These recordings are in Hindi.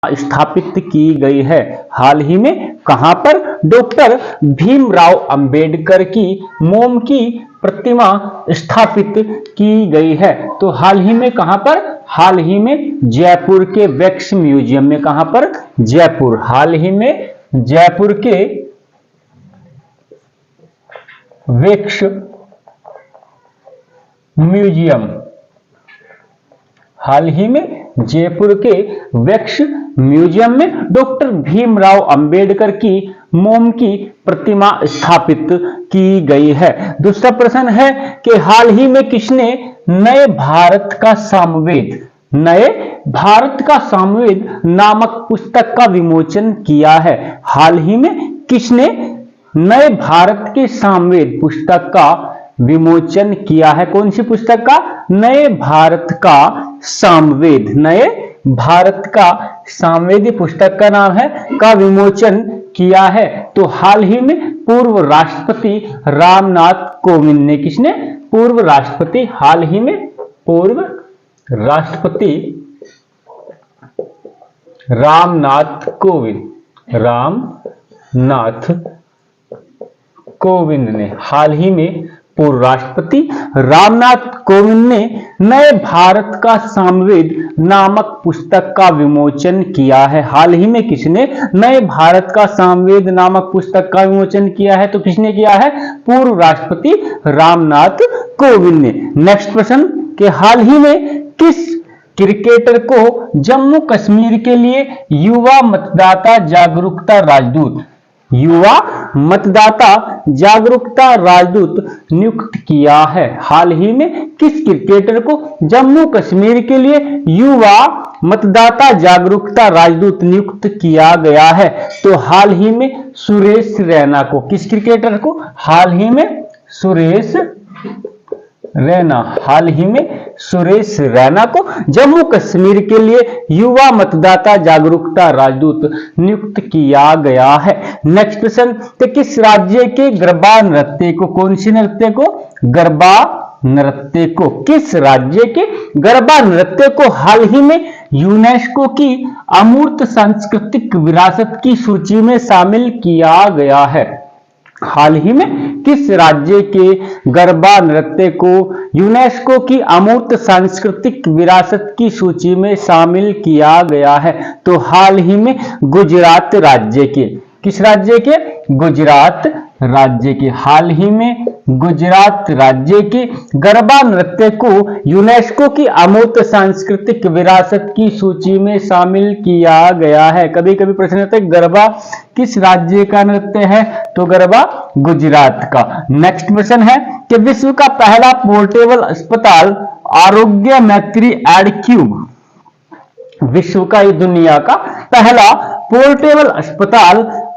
स्थापित की गई है? हाल ही में कहां पर डॉक्टर भीमराव अंबेडकर की मोम की प्रतिमा स्थापित की गई है? तो हाल ही में कहां पर? हाल ही में जयपुर के वैक्स म्यूजियम में। कहां पर? जयपुर। हाल ही में जयपुर के वैक्स म्यूजियम, हाल ही में जयपुर के वैक्स म्यूजियम में डॉक्टर भीमराव अंबेडकर की मोम की प्रतिमा स्थापित की गई है। दूसरा प्रश्न है कि हाल ही में किसने नए भारत का सामवेद, नए भारत का सामवेद नामक पुस्तक का विमोचन किया है? हाल ही में किसने नए भारत के सामवेद पुस्तक का विमोचन किया है? कौन सी पुस्तक का? नए भारत का सामवेद। नए भारत का सामवेद पुस्तक का नाम है का विमोचन किया है। तो हाल ही में पूर्व राष्ट्रपति रामनाथ कोविंद ने, किसने? पूर्व राष्ट्रपति, हाल ही में पूर्व राष्ट्रपति रामनाथ कोविंद, रामनाथ कोविंद ने, हाल ही में पूर्व राष्ट्रपति रामनाथ कोविंद ने नए भारत का सामवेद नामक पुस्तक का विमोचन किया है। हाल ही में किसने नए भारत का सामवेद नामक पुस्तक का विमोचन किया है? तो किसने किया है? पूर्व राष्ट्रपति रामनाथ कोविंद ने। नेक्स्ट प्रश्न कि हाल ही में किस क्रिकेटर को जम्मू कश्मीर के लिए युवा मतदाता जागरूकता राजदूत, युवा मतदाता जागरूकता राजदूत नियुक्त किया है? हाल ही में किस क्रिकेटर को जम्मू कश्मीर के लिए युवा मतदाता जागरूकता राजदूत नियुक्त किया गया है? तो हाल ही में सुरेश रैना को। किस क्रिकेटर को? हाल ही में सुरेश रैना, हाल ही में सुरेश रैना को जम्मू कश्मीर के लिए युवा मतदाता जागरूकता राजदूत नियुक्त किया गया है। नेक्स्ट प्रश्न कि किस राज्य के गरबा नृत्य को, कौन सी नृत्य को? गरबा नृत्य को, किस राज्य के गरबा नृत्य को हाल ही में यूनेस्को की अमूर्त सांस्कृतिक विरासत की सूची में शामिल किया गया है? हाल ही में किस राज्य के गरबा नृत्य को यूनेस्को की अमूर्त सांस्कृतिक विरासत की सूची में शामिल किया गया है? तो हाल ही में गुजरात राज्य के। किस राज्य के? गुजरात राज्य के। हाल ही में गुजरात राज्य के गरबा नृत्य को यूनेस्को की अमूर्त सांस्कृतिक विरासत की सूची में शामिल किया गया है। कभी कभी प्रश्न आता है गरबा किस राज्य का नृत्य है? तो गरबा गुजरात का। नेक्स्ट प्रश्न है कि विश्व का पहला पोर्टेबल अस्पताल आरोग्य मैत्री एड क्यूब, विश्व का, दुनिया का पहला पोर्टेबल अस्पताल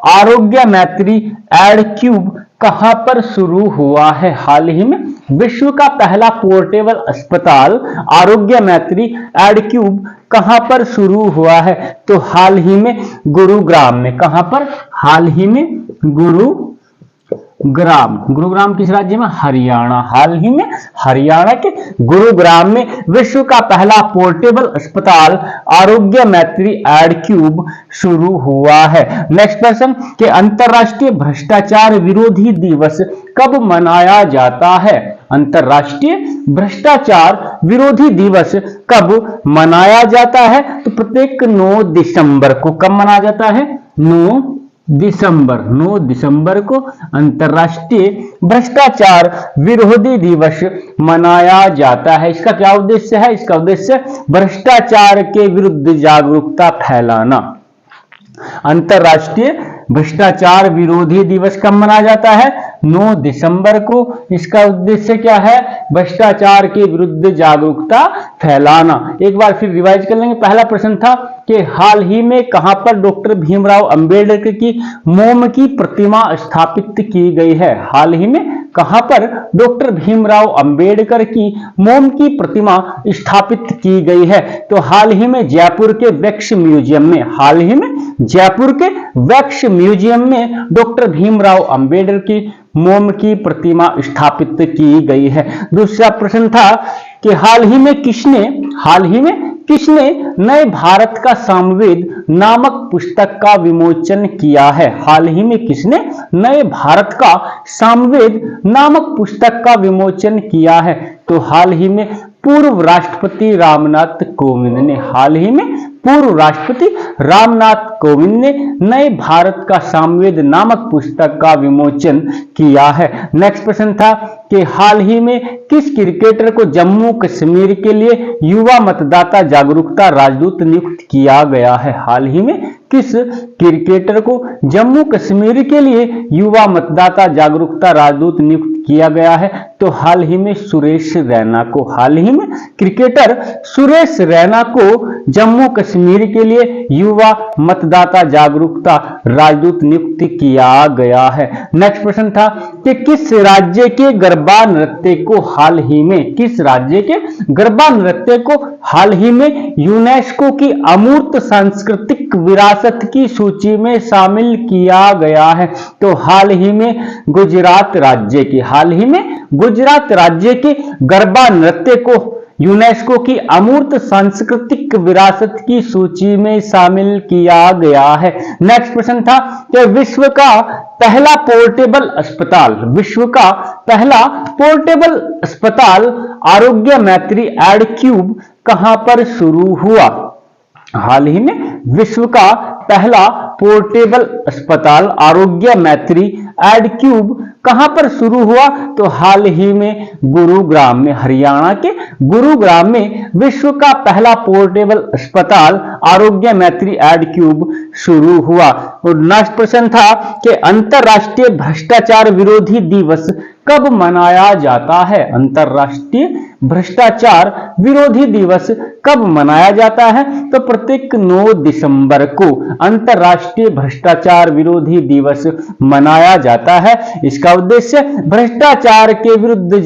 आरोग्य मैत्री एड क्यूब कहां पर शुरू हुआ है? हाल ही में विश्व का पहला पोर्टेबल अस्पताल आरोग्य मैत्री एड क्यूब कहां पर शुरू हुआ है? तो हाल ही में गुरुग्राम में। कहां पर? हाल ही में गुरुग्राम। गुरुग्राम किस राज्य में? हरियाणा। हाल ही में हरियाणा के गुरुग्राम में विश्व का पहला पोर्टेबल अस्पताल आरोग्य मैत्री एड क्यूब शुरू हुआ है। नेक्स्ट प्रश्न कि अंतरराष्ट्रीय भ्रष्टाचार विरोधी दिवस कब मनाया जाता है? अंतरराष्ट्रीय भ्रष्टाचार विरोधी दिवस कब मनाया जाता है? तो प्रत्येक 9 दिसंबर को। कब मनाया जाता है? 9 दिसंबर को अंतरराष्ट्रीय भ्रष्टाचार विरोधी दिवस मनाया जाता है। इसका क्या उद्देश्य है? इसका उद्देश्य भ्रष्टाचार के विरुद्ध जागरूकता फैलाना। अंतरराष्ट्रीय भ्रष्टाचार विरोधी दिवस कब मनाया जाता है? 9 दिसंबर को। इसका उद्देश्य क्या है? भ्रष्टाचार के विरुद्ध जागरूकता फैलाना। एक बार फिर रिवाइज कर लेंगे। पहला प्रश्न था कि हाल ही में कहां पर डॉक्टर भीमराव अंबेडकर की मोम की प्रतिमा स्थापित की गई है? हाल ही में कहां पर डॉक्टर भीमराव अंबेडकर की मोम की प्रतिमा स्थापित की गई है? तो हाल ही में जयपुर के वैक्स म्यूजियम में। हाल ही में जयपुर के वैक्स म्यूजियम में डॉक्टर भीमराव अंबेडकर की मोम की प्रतिमा स्थापित की गई है। दूसरा प्रश्न था कि हाल ही में किसने नए भारत का सामवेद नामक पुस्तक का विमोचन किया है? हाल ही में किसने नए भारत का सामवेद नामक पुस्तक का विमोचन किया है? तो हाल ही में पूर्व राष्ट्रपति रामनाथ कोविंद ने, हाल ही में पूर्व राष्ट्रपति रामनाथ कोविंद ने नए भारत का सामवेद नामक पुस्तक का विमोचन किया है। नेक्स्ट प्रश्न था कि हाल ही में किस क्रिकेटर को जम्मू कश्मीर के लिए युवा मतदाता जागरूकता राजदूत नियुक्त किया गया है? हाल ही में किस क्रिकेटर को जम्मू कश्मीर के लिए युवा मतदाता जागरूकता राजदूत नियुक्त किया गया है? तो हाल ही में सुरेश रैना को, हाल ही में क्रिकेटर सुरेश रैना को जम्मू कश्मीर के लिए युवा मतदाता जागरूकता राजदूत नियुक्त किया गया है। नेक्स्ट प्रश्न था कि किस राज्य के गरबा नृत्य को हाल ही में, किस राज्य के गरबा नृत्य को हाल ही में यूनेस्को की अमूर्त सांस्कृतिक विरासत की सूची में शामिल किया गया है? तो हाल ही में गुजरात राज्य की, हाल ही में गुजरात राज्य के गरबा नृत्य को यूनेस्को की अमूर्त सांस्कृतिक विरासत की सूची में शामिल किया गया है। नेक्स्ट प्रश्न था कि विश्व का पहला पोर्टेबल अस्पताल, विश्व का पहला पोर्टेबल अस्पताल आरोग्य मैत्री एडक्यूब कहां पर शुरू हुआ? हाल ही में विश्व का पहला पोर्टेबल अस्पताल आरोग्य मैत्री एडक्यूब कहां पर शुरू हुआ? तो हाल ही में गुरुग्राम में, हरियाणा के गुरुग्राम में विश्व का पहला पोर्टेबल अस्पताल आरोग्य मैत्री एडक्यूब शुरू हुआ। और नेक्स्ट प्रश्न था कि अंतरराष्ट्रीय भ्रष्टाचार विरोधी दिवस कब मनाया जाता है? अंतरराष्ट्रीय भ्रष्टाचार विरोधी दिवस कब मनाया जाता है? तो प्रत्येक 9 दिसंबर को अंतरराष्ट्रीय भ्रष्टाचार विरोधी दिवस मनाया जाता है। इसका उद्देश्य भ्रष्टाचार के विरुद्ध